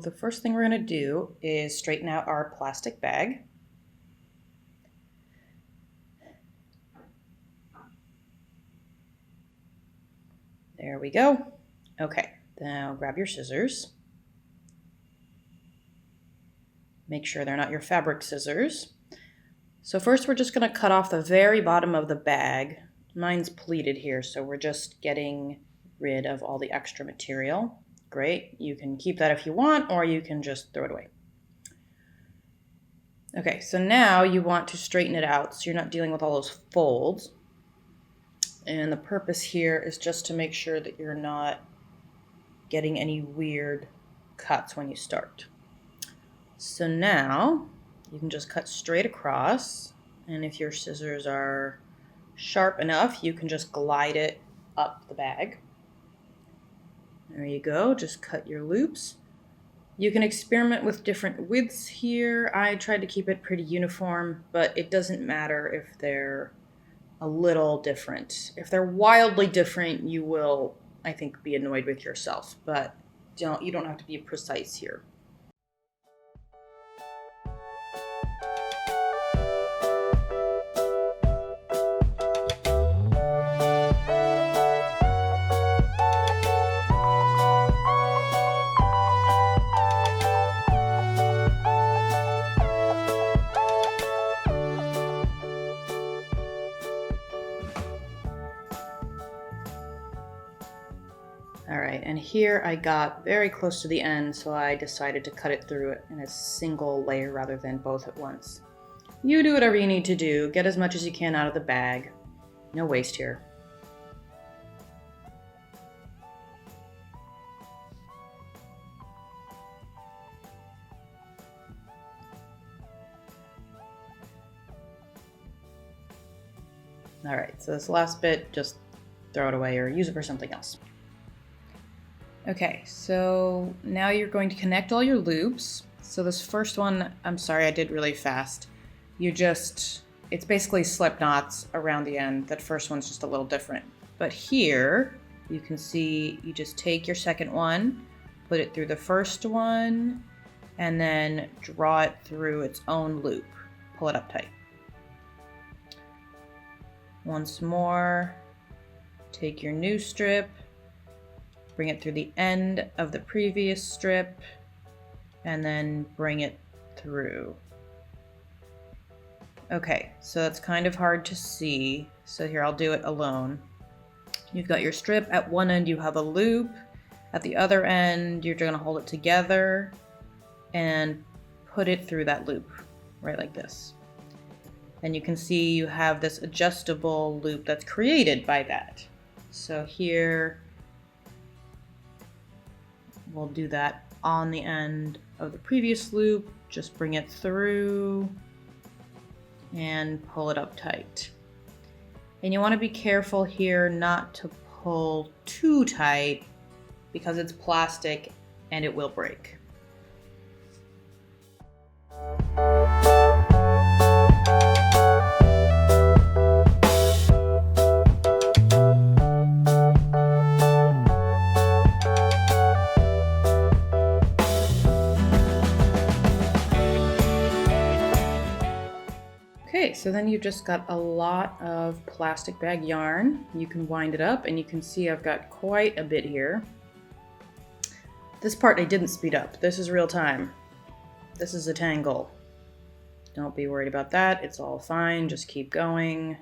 the first thing we're going to do is straighten out our plastic bag. There we go. Okay, now grab your scissors. Make sure they're not your fabric scissors. So first we're just going to cut off the very bottom of the bag. Mine's pleated here, so we're just getting rid of all the extra material. Great, you can keep that if you want, or you can just throw it away. Okay, so now you want to straighten it out so you're not dealing with all those folds. And the purpose here is just to make sure that you're not getting any weird cuts when you start. So now you can just cut straight across, and if your scissors are sharp enough, you can just glide it up the bag. There you go, just cut your loops. You can experiment with different widths here. I tried to keep it pretty uniform, but it doesn't matter if they're a little different. If they're wildly different, you will, I think, be annoyed with yourself, but you don't have to be precise here. All right, and here I got very close to the end, so I decided to cut it through it in a single layer rather than both at once. You do whatever you need to do. Get as much as you can out of the bag. No waste here. All right, so this last bit, just throw it away or use it for something else. Okay, so now you're going to connect all your loops. So this first one, I'm sorry, I did really fast. It's basically slip knots around the end. That first one's just a little different. But here, you can see you just take your second one, put it through the first one, and then draw it through its own loop. Pull it up tight. Once more, take your new strip, bring it through the end of the previous strip, and then bring it through. Okay, so that's kind of hard to see. So here, I'll do it alone. You've got your strip. At one end, you have a loop. At the other end, you're going to hold it together and put it through that loop, right like this. And you can see you have this adjustable loop that's created by that. So here, we'll do that on the end of the previous loop. Just bring it through and pull it up tight. And you want to be careful here not to pull too tight because it's plastic and it will break. Okay, so then you've just got a lot of plastic bag yarn. You can wind it up and you can see I've got quite a bit here. This part I didn't speed up. This is real time. This is a tangle. Don't be worried about that. It's all fine. Just keep going.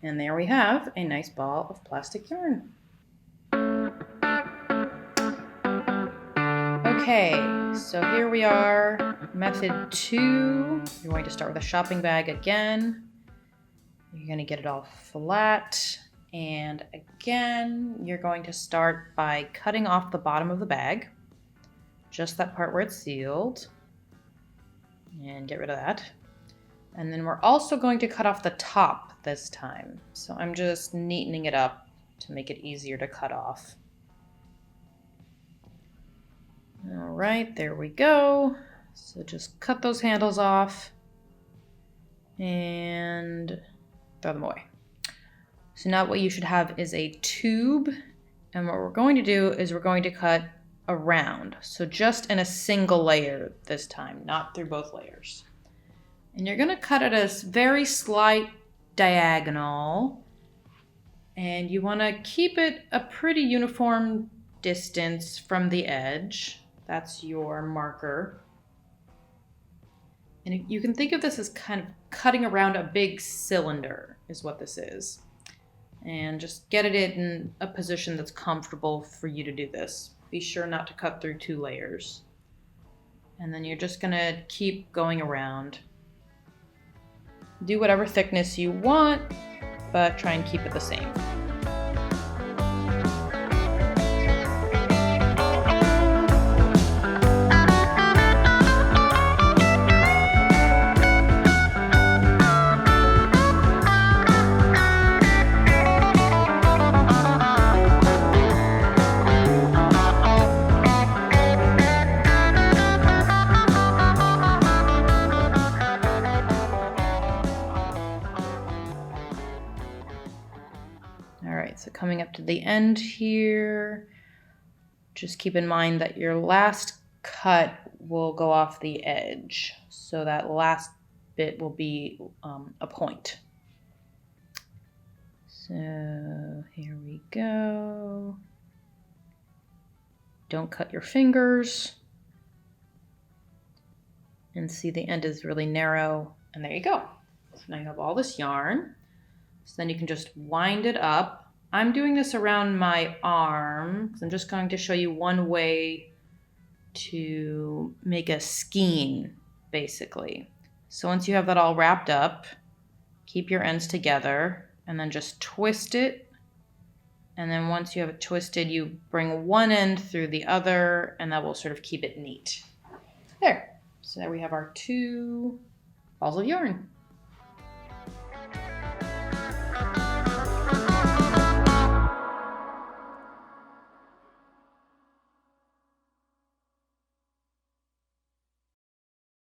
And there we have a nice ball of plastic yarn. Okay, so here we are. Method 2. You're going to start with a shopping bag again. You're going to get it all flat. And again, you're going to start by cutting off the bottom of the bag. Just that part where it's sealed. And get rid of that. And then we're also going to cut off the top this time. So I'm just neatening it up to make it easier to cut off. All right, there we go. So just cut those handles off and throw them away. So now what you should have is a tube. And what we're going to do is we're going to cut around. So just in a single layer this time, not through both layers. And you're going to cut it as very slight diagonal. And you want to keep it a pretty uniform distance from the edge. That's your marker. And you can think of this as kind of cutting around a big cylinder is what this is. And just get it in a position that's comfortable for you to do this. Be sure not to cut through 2 layers. And then you're just going to keep going around. Do whatever thickness you want, but try and keep it the same. So coming up to the end here, just keep in mind that your last cut will go off the edge. So that last bit will be a point. So here we go. Don't cut your fingers. And see the end is really narrow. And there you go. So now you have all this yarn. So then you can just wind it up. I'm doing this around my arm because I'm just going to show you one way to make a skein, basically. So once you have that all wrapped up, keep your ends together and then just twist it. And then once you have it twisted, you bring one end through the other and that will sort of keep it neat. There. So there we have our 2 balls of yarn.